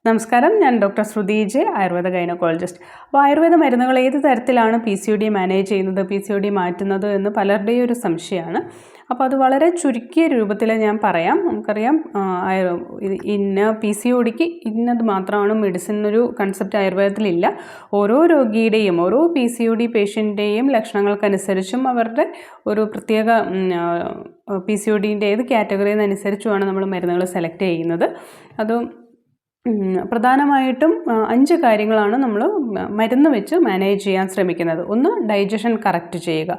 നമസ്കാരം, ഞാൻ ഡോക്ടർ ശ്രുതി J, Ayurveda gynaecologist. അപ്പോൾ ആയുർവേദ മരുന്നുകൾ ഏത് തരത്തിലാണ് PCOD മാനേജ് ചെയ്യുന്നത്, PCOD മാറ്റുന്നത് എന്ന് പലരുടെയും ഒരു സംശയമാണ്. അപ്പോൾ അത് വളരെ ചുരുക്കിയ രൂപത്തിൽ ഞാൻ പറയാം. നമുക്കറിയാം, ഇന്ന PCODക്ക് ഇന്നത് മാത്രമാണ് മെഡിസിൻ എന്നൊരു കൺസെപ്റ്റ് ആയുർവേദത്തിലില്ല. ഓരോ രോഗിയുടെയും ഓരോ PCOD പേഷ്യൻ്റെയും ലക്ഷണങ്ങൾക്കനുസരിച്ചും അവരുടെ ഒരു പ്രത്യേക PCODൻ്റെ ഏത് കാറ്റഗറിയെന്നനുസരിച്ചുമാണ് നമ്മൾ മരുന്നുകൾ സെലക്ട് ചെയ്യുന്നത്. അത് പ്രധാനമായിട്ടും 5 കാര്യങ്ങളാണ് നമ്മൾ മരുന്ന് വെച്ച് മാനേജ് ചെയ്യാൻ ശ്രമിക്കുന്നത്. ഒന്ന്, ഡൈജഷൻ കറക്റ്റ് ചെയ്യുക.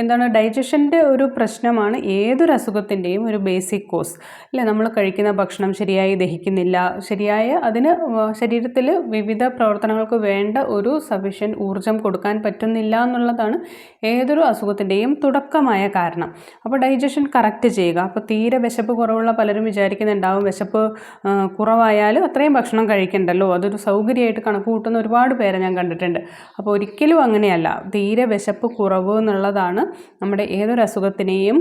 എന്താണ് ഡൈജഷൻ്റെ ഒരു പ്രശ്നമാണ് ഏതൊരു അസുഖത്തിൻ്റെയും ഒരു ബേസിക് കോസ് അല്ലേ. നമ്മൾ കഴിക്കുന്ന ഭക്ഷണം ശരിയായി ദഹിക്കുന്നില്ല, ശരിയായ അതിന് ശരീരത്തിൽ വിവിധ പ്രവർത്തനങ്ങൾക്ക് വേണ്ട ഒരു സഫിഷ്യൻറ്റ് ഊർജം കൊടുക്കാൻ പറ്റുന്നില്ല എന്നുള്ളതാണ് ഏതൊരു അസുഖത്തിൻ്റെയും തുടക്കമായ കാരണം. അപ്പോൾ ഡൈജഷൻ കറക്റ്റ് ചെയ്യുക. അപ്പോൾ തീരെ വിശപ്പ് കുറവുള്ള പലരും വിചാരിക്കുന്നുണ്ടാവും, വിശപ്പ് കുറവായാൽ അത്രയും ഭക്ഷണം കഴിക്കണ്ടല്ലോ, അതൊരു സൗകര്യമായിട്ട് കണക്ക് കൂട്ടുന്ന ഒരുപാട് പേരെ ഞാൻ കണ്ടിട്ടുണ്ട്. അപ്പോൾ ഒരിക്കലും അങ്ങനെയല്ല. തീരെ വിശപ്പ് കുറവ് എന്നുള്ളതാണ് നമ്മുടെ ഏതൊരു അസുഖത്തിനെയും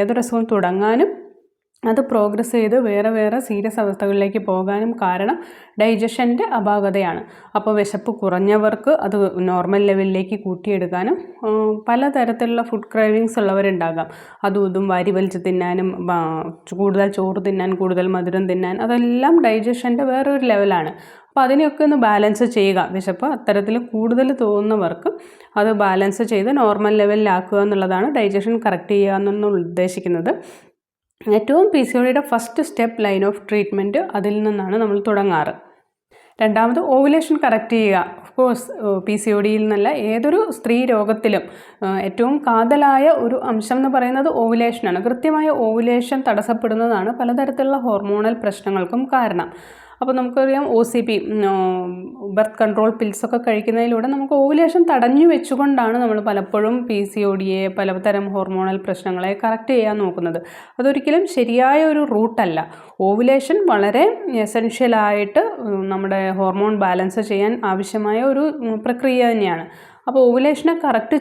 ഏതൊരു അസുഖം തുടങ്ങാനും അത് പ്രോഗ്രസ് ചെയ്ത് വേറെ സീരിയസ് അവസ്ഥകളിലേക്ക് പോകാനും കാരണം ഡൈജഷൻ്റെ അപാകതയാണ്. അപ്പോൾ വിശപ്പ് കുറഞ്ഞവർക്ക് അത് നോർമൽ ലെവലിലേക്ക് കൂട്ടിയെടുക്കാനും പലതരത്തിലുള്ള ഫുഡ് ക്രേവിങ്സ് ഉള്ളവരുണ്ടാകാം. അതും ഇതും വാരി വലിച്ച് തിന്നാനും കൂടുതൽ ചോറ് തിന്നാൻ, കൂടുതൽ മധുരം തിന്നാൻ, അതെല്ലാം ഡൈജഷൻ്റെ വേറൊരു ലെവലാണ്. അപ്പോൾ അതിനെയൊക്കെ ഒന്ന് ബാലൻസ് ചെയ്യുക. വിശപ്പ് അത്തരത്തിൽ കൂടുതൽ തോന്നുന്നവർക്ക് അത് ബാലൻസ് ചെയ്ത് നോർമൽ ലെവലിലാക്കുക എന്നുള്ളതാണ് ഡൈജഷൻ കറക്റ്റ് ചെയ്യുക എന്ന് ഉദ്ദേശിക്കുന്നത്. ഏറ്റവും PCODയുടെ first step line of treatment അതിൽ നിന്നാണ് നമ്മൾ തുടങ്ങാറ്. രണ്ടാമത്, ഓവുലേഷൻ കറക്റ്റ് ചെയ്യുക. ഓഫ് കോഴ്സ് PCODയിൽ നിന്നല്ല, ഏതൊരു സ്ത്രീ രോഗത്തിലും ഏറ്റവും കാതലായ ഒരു അംശം എന്ന് പറയുന്നത് ഓവുലേഷനാണ്. കൃത്യമായ ഓവുലേഷൻ തടസ്സപ്പെടുന്നതാണ് പലതരത്തിലുള്ള ഹോർമോണൽ പ്രശ്നങ്ങൾക്കും കാരണം. അപ്പോൾ നമുക്കറിയാം, OCP ബർത്ത് കൺട്രോൾ പിൽസൊക്കെ കഴിക്കുന്നതിലൂടെ നമുക്ക് ഓവുലേഷൻ തടഞ്ഞു വെച്ചുകൊണ്ടാണ് നമ്മൾ പലപ്പോഴും PCODയെ പലതരം ഹോർമോണൽ പ്രശ്നങ്ങളെ കറക്റ്റ് ചെയ്യാൻ നോക്കുന്നത്. അതൊരിക്കലും ശരിയായ ഒരു റൂട്ടല്ല. ഓവുലേഷൻ വളരെ എസെൻഷ്യലായിട്ട് നമ്മുടെ ഹോർമോൺ ബാലൻസ് ചെയ്യാൻ ആവശ്യമായ ഒരു പ്രക്രിയ തന്നെയാണ്. അപ്പോൾ ഓവുലേഷനെ കറക്റ്റ്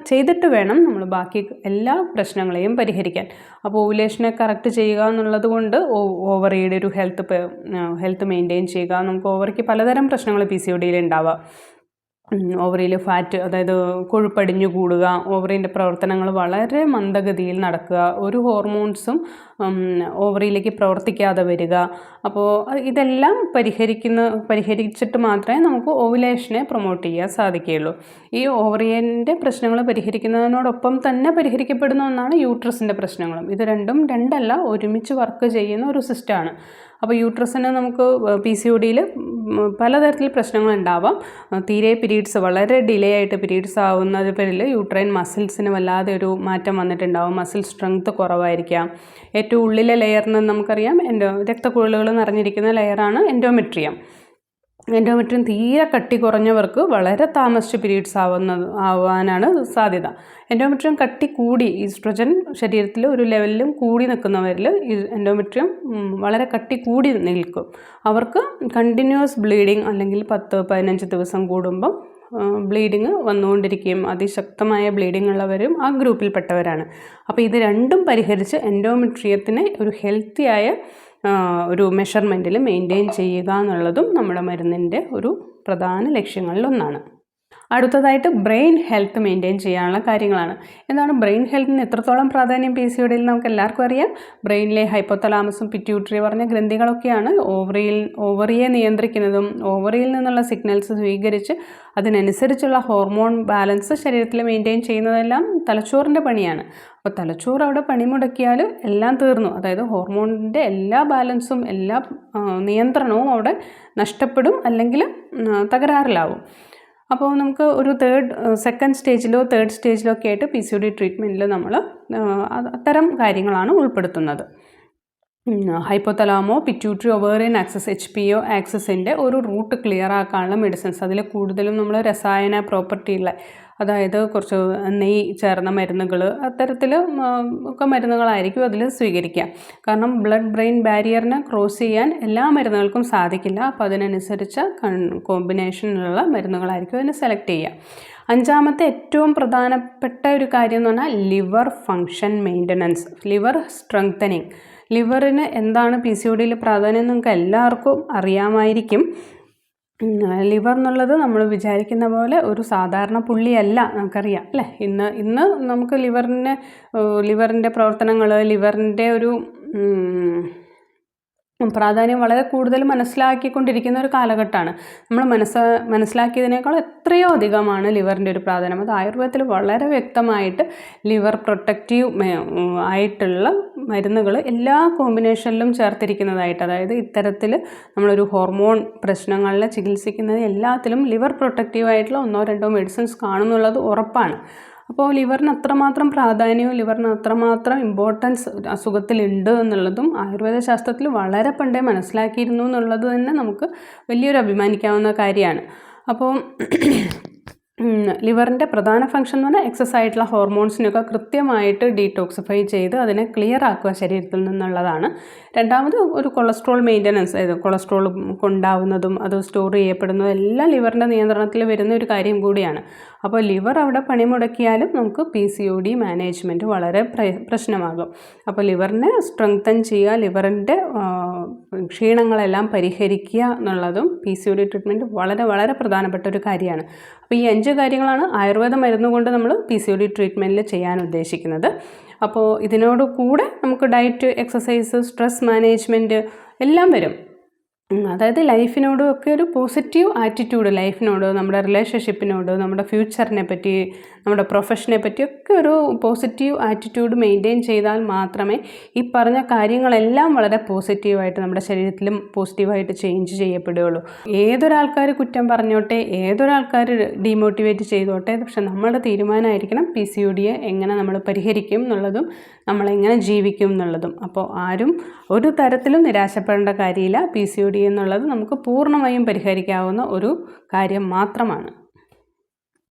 ചെയ്തിട്ട് വേണം നമ്മൾ ബാക്കി എല്ലാ പ്രശ്നങ്ങളെയും പരിഹരിക്കാൻ. അപ്പോൾ ഓവുലേഷനെ കറക്റ്റ് ചെയ്യുക എന്നുള്ളത് കൊണ്ട് ഓവറിയുടെ ഒരു ഹെൽത്ത് മെയിൻറ്റെയിൻ ചെയ്യുക. നമുക്ക് ഓവറിക്ക് പലതരം പ്രശ്നങ്ങൾ PCODയിൽ ഉണ്ടാവാം. ഓവറിയിൽ ഫാറ്റ്, അതായത് കൊഴുപ്പടിഞ്ഞു കൂടുക, ഓവറിൻ്റെ പ്രവർത്തനങ്ങൾ വളരെ മന്ദഗതിയിൽ നടക്കുക, ഒരു ഹോർമോൺസും ഓവറിയിലേക്ക് പ്രവർത്തിക്കാതെ വരിക. അപ്പോൾ ഇതെല്ലാം പരിഹരിച്ചിട്ട് മാത്രമേ നമുക്ക് ഓവുലേഷനെ പ്രൊമോട്ട് ചെയ്യാൻ സാധിക്കുകയുള്ളൂ. ഈ ഓവറിയൻ്റെ പ്രശ്നങ്ങൾ പരിഹരിക്കുന്നതിനോടൊപ്പം തന്നെ പരിഹരിക്കപ്പെടുന്ന ഒന്നാണ് യൂട്രസിൻ്റെ പ്രശ്നങ്ങളും. ഇത് രണ്ടല്ല, ഒരുമിച്ച് വർക്ക് ചെയ്യുന്ന ഒരു സിസ്റ്റമാണ്. അപ്പോൾ യൂട്രസിന് നമുക്ക് PCODയിൽ പലതരത്തിൽ പ്രശ്നങ്ങളുണ്ടാവാം. തീരെ പീരീഡ്സ് വളരെ ഡിലേ ആയിട്ട് പീരീഡ്സ് ആവുന്നത് പേരിൽ യൂട്രൈൻ മസിൽസിന് വല്ലാതെ ഒരു മാറ്റം വന്നിട്ടുണ്ടാവും. മസിൽ സ്ട്രെങ്ത് കുറവായിരിക്കാം. ഏറ്റവും ഉള്ളിലെ ലെയറിന് നമുക്കറിയാം, രക്തക്കുഴലുകൾ നിറഞ്ഞിരിക്കുന്ന ലെയറാണ് എൻഡോമെട്രിയം. എൻഡോമെട്രിയം തീരെ കട്ടി കുറഞ്ഞവർക്ക് വളരെ താമസിച്ച് പീരീഡ്സ് ആവാനാണ് സാധ്യത. എൻഡോമെട്രിയം കട്ടി കൂടി, ഈസ്ട്രോജൻ ശരീരത്തിൽ ഒരു ലെവലിലും കൂടി നിൽക്കുന്നവരിൽ എൻഡോമെട്രിയം വളരെ കട്ടി കൂടി നിൽക്കും. അവർക്ക് കണ്ടിന്യൂസ് ബ്ലീഡിങ് അല്ലെങ്കിൽ 10-15 ദിവസം കൂടുമ്പം ബ്ലീഡിങ് വന്നുകൊണ്ടിരിക്കുകയും അതിശക്തമായ ബ്ലീഡിങ് ഉള്ളവരും ആ ഗ്രൂപ്പിൽപ്പെട്ടവരാണ്. അപ്പോൾ ഇത് രണ്ടും പരിഹരിച്ച് എൻഡോമെട്രിയത്തിനെ ഒരു ഹെൽത്തിയായ ഒരു മെഷർമെൻറ്റിൽ മെയിൻറ്റെയിൻ ചെയ്യുക എന്നുള്ളതും നമ്മുടെ മരുന്നിൻ്റെ ഒരു പ്രധാന ലക്ഷ്യങ്ങളിലൊന്നാണ്. അടുത്തതായിട്ട്, ബ്രെയിൻ ഹെൽത്ത് മെയിൻറ്റെയിൻ ചെയ്യാനുള്ള കാര്യങ്ങളാണ്. എന്താണ് ബ്രെയിൻ ഹെൽത്തിന് എത്രത്തോളം പ്രാധാന്യം PCODയിൽ നമുക്ക് എല്ലാവർക്കും അറിയാം. ബ്രെയിനിലെ ഹൈപ്പോതലാമസും പിറ്റ്യൂട്ടറി പറഞ്ഞ ഗ്രന്ഥികളൊക്കെയാണ് ഓവറിയെ നിയന്ത്രിക്കുന്നതും ഓവറിയിൽ നിന്നുള്ള സിഗ്നൽസ് സ്വീകരിച്ച് അതിനനുസരിച്ചുള്ള ഹോർമോൺ ബാലൻസ് ശരീരത്തിൽ മെയിൻറ്റെയിൻ ചെയ്യുന്നതെല്ലാം തലച്ചോറിൻ്റെ പണിയാണ്. അപ്പോൾ തലച്ചോറ് അവിടെ പണിമുടക്കിയാൽ എല്ലാം തീർന്നു. അതായത് ഹോർമോണിൻ്റെ എല്ലാ ബാലൻസും എല്ലാ നിയന്ത്രണവും അവിടെ നഷ്ടപ്പെടും, അല്ലെങ്കിൽ തകരാറിലാവും. അപ്പോൾ നമുക്ക് ഒരു സെക്കൻഡ് സ്റ്റേജിലോ തേർഡ് സ്റ്റേജിലോ ഒക്കെ ആയിട്ട് PCOD ട്രീറ്റ്മെൻറ്റിൽ നമ്മൾ അത്തരം കാര്യങ്ങളാണ് ഉൾപ്പെടുത്തുന്നത്. ഹൈപ്പോതലാമോ പിറ്റ്യൂട്ടറി ഒവേറിയൻ ആക്സസ് HPO ആക്സസിൻ്റെ ഒരു റൂട്ട് ക്ലിയർ ആക്കാനുള്ള മെഡിസിൻസ്, അതിൽ കൂടുതലും നമ്മൾ രസായന പ്രോപ്പർട്ടിയുള്ള, അതായത് കുറച്ച് നെയ്യ് ചേർന്ന മരുന്നുകൾ, അത്തരത്തിൽ ഒക്കെ മരുന്നുകളായിരിക്കും അതിൽ സ്വീകരിക്കുക. കാരണം ബ്ലഡ് ബ്രെയിൻ ബാരിയറിനെ ക്രോസ് ചെയ്യാൻ എല്ലാ മരുന്നുകൾക്കും സാധിക്കില്ല. അപ്പോൾ അതിനനുസരിച്ച് കോമ്പിനേഷനിലുള്ള മരുന്നുകളായിരിക്കും അതിനെ സെലക്ട് ചെയ്യുക. അഞ്ചാമത്തെ ഏറ്റവും പ്രധാനപ്പെട്ട ഒരു കാര്യം എന്ന് പറഞ്ഞാൽ liver function maintenance, liver strengthening. ലിവറിന് എന്താണ് PCODയിൽ പ്രാധാന്യം നിങ്ങൾക്ക് എല്ലാവർക്കും അറിയാമായിരിക്കും. ലിവർ എന്നുള്ളത് നമ്മൾ വിചാരിക്കുന്ന പോലെ ഒരു സാധാരണ പുള്ളിയല്ല, നമുക്കറിയാം അല്ലേ. ഇന്ന് നമുക്ക് ലിവറിൻ്റെ പ്രവർത്തനങ്ങൾ, ലിവറിൻ്റെ ഒരു പ്രാധാന്യം വളരെ കൂടുതൽ മനസ്സിലാക്കിക്കൊണ്ടിരിക്കുന്ന ഒരു കാലഘട്ടമാണ്. നമ്മൾ മനസ്സിലാക്കിയതിനേക്കാൾ എത്രയോ അധികമാണ് ലിവറിൻ്റെ ഒരു പ്രാധാന്യം. അത് ആയുർവേദത്തിൽ വളരെ വ്യക്തമായിട്ട് ലിവർ പ്രൊട്ടക്റ്റീവ് ആയിട്ടുള്ള മരുന്നുകൾ എല്ലാ കോമ്പിനേഷനിലും ചേർത്തിരിക്കുന്നതായിട്ട്, അതായത് ഇത്തരത്തിൽ നമ്മളൊരു ഹോർമോൺ പ്രശ്നങ്ങളിൽ ചികിത്സിക്കുന്നത് എല്ലാത്തിലും ലിവർ പ്രൊട്ടക്റ്റീവ് ആയിട്ടുള്ള 1-2 മെഡിസിൻസ് കാണുന്നുള്ളത് ഉറപ്പാണ്. അപ്പോൾ ലിവറിന് അത്രമാത്രം പ്രാധാന്യവും ലിവറിന് അത്രമാത്രം ഇമ്പോർട്ടൻസ് അസുഖത്തിലുണ്ട് എന്നുള്ളതും ആയുർവേദ ശാസ്ത്രത്തിൽ വളരെ പണ്ടേ മനസ്സിലാക്കിയിരുന്നു എന്നുള്ളത് തന്നെ നമുക്ക് വലിയൊരു അഭിമാനിക്കാവുന്ന കാര്യമാണ്. അപ്പോൾ ലിവറിൻ്റെ പ്രധാന ഫംഗ്ഷൻ എന്ന് പറഞ്ഞാൽ എക്സസ് ആയിട്ടുള്ള ഹോർമോൺസിനൊക്കെ കൃത്യമായിട്ട് ഡീടോക്സിഫൈ ചെയ്ത് അതിനെ ക്ലിയർ ആക്കുക ശരീരത്തിൽ നിന്നുള്ളതാണ്. രണ്ടാമത് ഒരു കൊളസ്ട്രോൾ മെയിൻ്റനൻസ്, അതായത് കൊളസ്ട്രോൾ ഉണ്ടാവുന്നതും അത് സ്റ്റോർ ചെയ്യപ്പെടുന്നതും എല്ലാം ലിവറിൻ്റെ നിയന്ത്രണത്തിൽ വരുന്ന ഒരു കാര്യം കൂടിയാണ്. അപ്പോൾ ലിവർ അവിടെ പണിമുടക്കിയാലും നമുക്ക് PCOD മാനേജ്മെൻറ്റ് വളരെ പ്രശ്നമാകും. അപ്പോൾ ലിവറിനെ സ്ട്രെങ്തൻ ചെയ്യുക, ലിവറിൻ്റെ ക്ഷീണങ്ങളെല്ലാം പരിഹരിക്കുക എന്നുള്ളതും PCOD ട്രീറ്റ്മെൻറ്റ് വളരെ വളരെ പ്രധാനപ്പെട്ട ഒരു കാര്യമാണ്. അപ്പോൾ ഈ 5 കാര്യങ്ങളാണ് ആയുർവേദ മരുന്ന് കൊണ്ട് നമ്മൾ PCOD ട്രീറ്റ്മെൻറ്റിൽ ചെയ്യാൻ ഉദ്ദേശിക്കുന്നത്. അപ്പോൾ ഇതിനോട് കൂടെ നമുക്ക് ഡയറ്റ്, എക്സസൈസ്, സ്ട്രെസ് മാനേജ്മെൻറ്റ് എല്ലാം വരും. അതായത് ലൈഫിനോടും ഒക്കെ ഒരു പോസിറ്റീവ് ആറ്റിറ്റ്യൂഡ്, ലൈഫിനോട്, നമ്മുടെ റിലേഷൻഷിപ്പിനോട്, നമ്മുടെ ഫ്യൂച്ചറിനെ പറ്റി, നമ്മുടെ പ്രൊഫഷനെ പറ്റിയൊക്കെ ഒരു പോസിറ്റീവ് ആറ്റിറ്റ്യൂഡ് മെയിൻറ്റെയിൻ ചെയ്താൽ മാത്രമേ ഈ പറഞ്ഞ കാര്യങ്ങളെല്ലാം വളരെ പോസിറ്റീവായിട്ട് നമ്മുടെ ശരീരത്തിലും പോസിറ്റീവായിട്ട് ചേഞ്ച് ചെയ്യപ്പെടുകയുള്ളൂ. ഏതൊരാൾക്കാർ കുറ്റം പറഞ്ഞോട്ടെ, ഏതൊരാൾക്കാർ ഡീമോട്ടിവേറ്റ് ചെയ്തോട്ടെ, പക്ഷെ നമ്മുടെ തീരുമാനമായിരിക്കണം PCODയെ എങ്ങനെ നമ്മൾ പരിഹരിക്കും എന്നുള്ളതും നമ്മളെങ്ങനെ ജീവിക്കും എന്നുള്ളതും. അപ്പോൾ ആരും ഒരു തരത്തിലും നിരാശപ്പെടേണ്ട കാര്യമില്ല. PCOD എന്നുള്ളത് നമുക്ക് പൂർണ്ണമായും പരിഹരിക്കാവുന്ന ഒരു കാര്യം മാത്രമാണ്.